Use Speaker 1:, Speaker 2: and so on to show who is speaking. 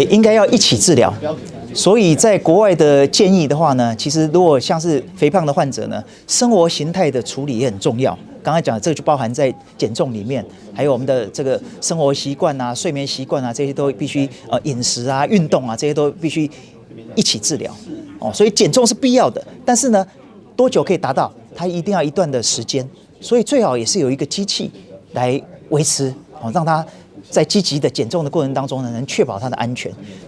Speaker 1: 应该要一起治疗。所以在国外的建议的话呢，其实如果像是肥胖的患者呢，生活形态的处理也很重要。刚才讲的这个就包含在减重里面，还有我们的这个生活习惯啊、睡眠习惯啊，这些都必须饮食啊、运动啊，这些都必须一起治疗。所以减重是必要的，但是呢，多久可以达到？它一定要一段的时间，所以最好也是有一个机器来维持，让它在积极的减重的过程当中呢，能确保它的安全。